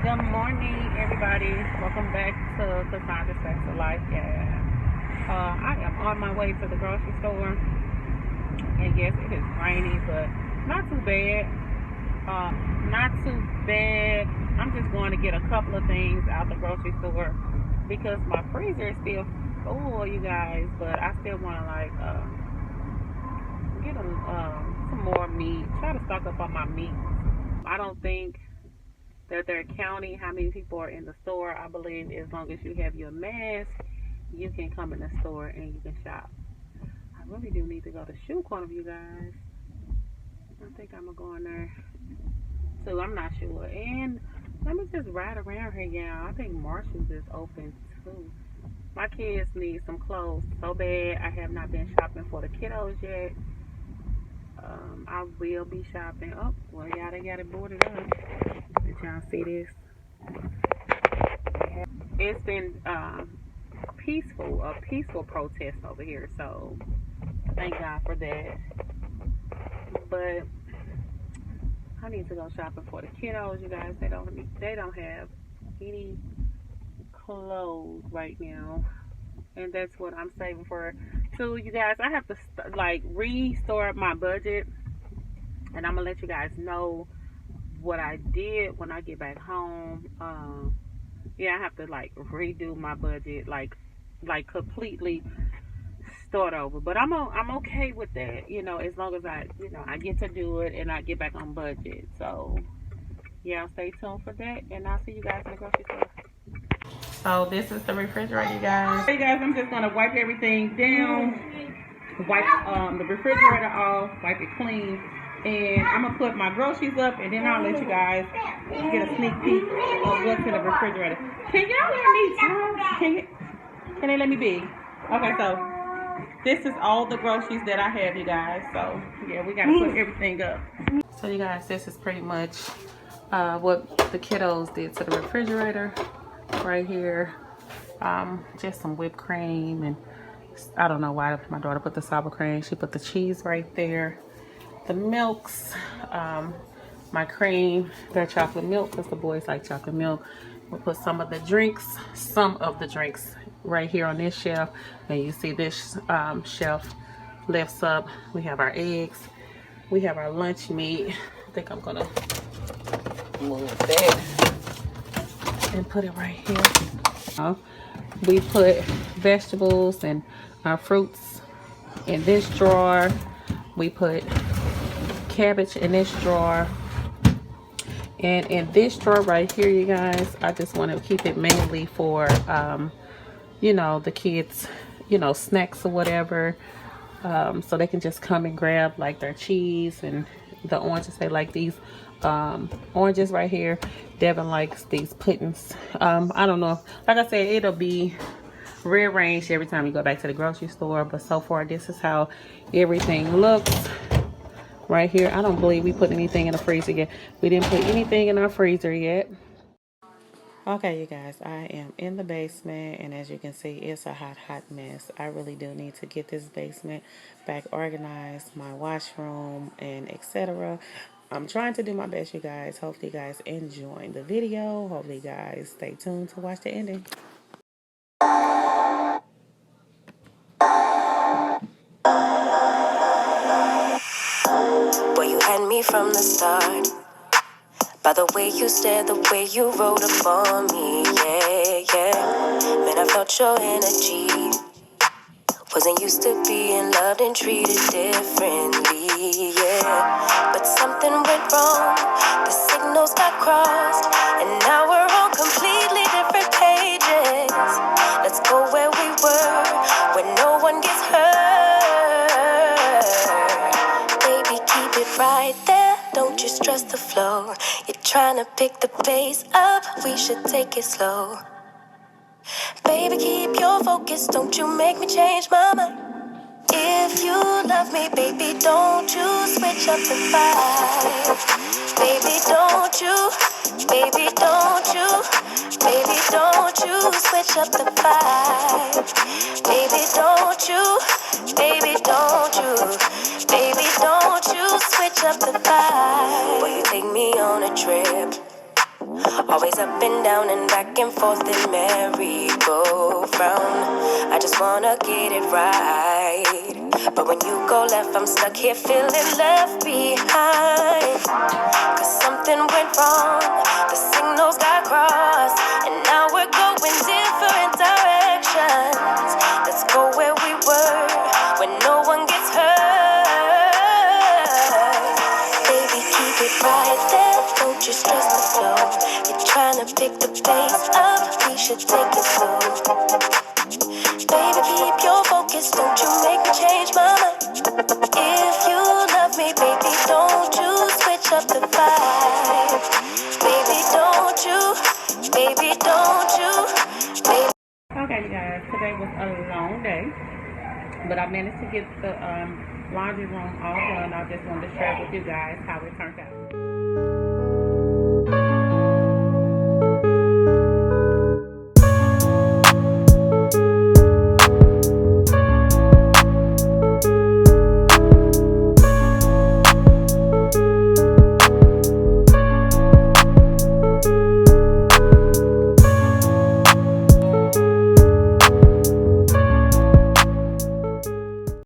Good morning, everybody. Welcome back to Cassandra's Facts of Life. Yeah, I am on my way to the grocery store, and yes, it is rainy, but not too bad. Not too bad. I'm just going to get a couple of things out the grocery store because my freezer is still full, you guys. But I still want to get some more meat. Try to stock up on my meat. I don't think that they're counting how many people are in the store. I believe as long as you have your mask, you can come in the store and you can shop. I really do need to go to Shoe Corner, you guys. I think I'm gonna go in there too. I'm not sure. And let me just ride around here, y'all. I think Marshall's is open too. My kids need some clothes so bad. I have not been shopping for the kiddos yet. I will be shopping. Oh, well, y'all, they got it boarded up. Did y'all see this? It's been a peaceful protest over here, so thank God for that. But I need to go shopping for the kiddos, you guys. They don't have any clothes right now, and that's what I'm saving for. So you guys, I have to restore my budget, and I'm gonna let you guys know what I did when I get back home. Yeah, I have to redo my budget, like completely start over. But I'm okay with that, as long as I get to do it and I get back on budget. So yeah, stay tuned for that, and I'll see you guys in the grocery store. So this is the refrigerator, you guys. Hey guys, I'm just gonna wipe everything down, wipe the refrigerator off, wipe it clean, and I'm gonna put my groceries up, and then I'll let you guys get a sneak peek of what's in the refrigerator. Can y'all let me talk? Can they let me be? Okay, so this is all the groceries that I have, you guys. So yeah, we gotta put everything up. So you guys, this is pretty much what the kiddos did to the refrigerator right here. Just some whipped cream, and I don't know why my daughter put the sour cream. She put the cheese right there. The milks, my cream, their chocolate milk, because the boys like chocolate milk. We'll put some of the drinks right here on this shelf. And you see this shelf lifts up. We have our eggs. We have our lunch meat. I think I'm gonna move that and put it right here. We put vegetables and our fruits in this drawer. We put cabbage in this drawer. And in this drawer right here, you guys, I just want to keep it mainly for, the kids, snacks or whatever. So they can just come and grab like their cheese and the oranges. They like these oranges right here. Devin likes these puddings. I don't know. Like I said, it'll be rearranged every time you go back to the grocery store. But so far, this is how everything looks. Right here, I don't believe we put anything in the freezer yet. We didn't put anything in our freezer yet. Okay, you guys, I am in the basement, and as you can see, it's a hot mess. I really do need to get this basement back organized, my washroom, and etc. I'm trying to do my best, you guys. Hopefully you guys enjoying the video. Hopefully you guys stay tuned to watch the ending. Boy, you had me from the start. By the way you stared, the way you rolled up on me, yeah. Man, I felt your energy. Wasn't used to being loved and treated differently, yeah. But something went wrong, the signals got crossed, and now we're on completely different pages. Let's go where we were, where no one gets hurt. Baby, keep it right there, don't you stress the flow. You're trying to pick the pace up, we should take it slow. Baby, keep your focus, don't you make me change my mind. If you love me, baby, don't you switch up the vibe. Baby, don't you, baby, don't you, baby, don't you switch up the vibe. Baby, don't you, baby, don't you, baby, don't you switch up the vibe. Will you take me on a trip? Always up and down and back and forth in merry-go-round. I just wanna get it right. But when you go left, I'm stuck here feeling left behind. Cause something went wrong, the signals got crossed, and now we're going different directions. Let's go where we were, when no one gets hurt. Baby, keep it right there, don't you stress the flow. You're trying to pick the pace up, we should take it slow. Baby, keep your focus, don't you make me change my mind. If you love me, baby, don't you switch up the vibe. Baby, don't you, baby, don't you, baby. Okay, you guys, today was a long day, but I managed to get the laundry room all done. I just wanted to share with you guys how it turned out.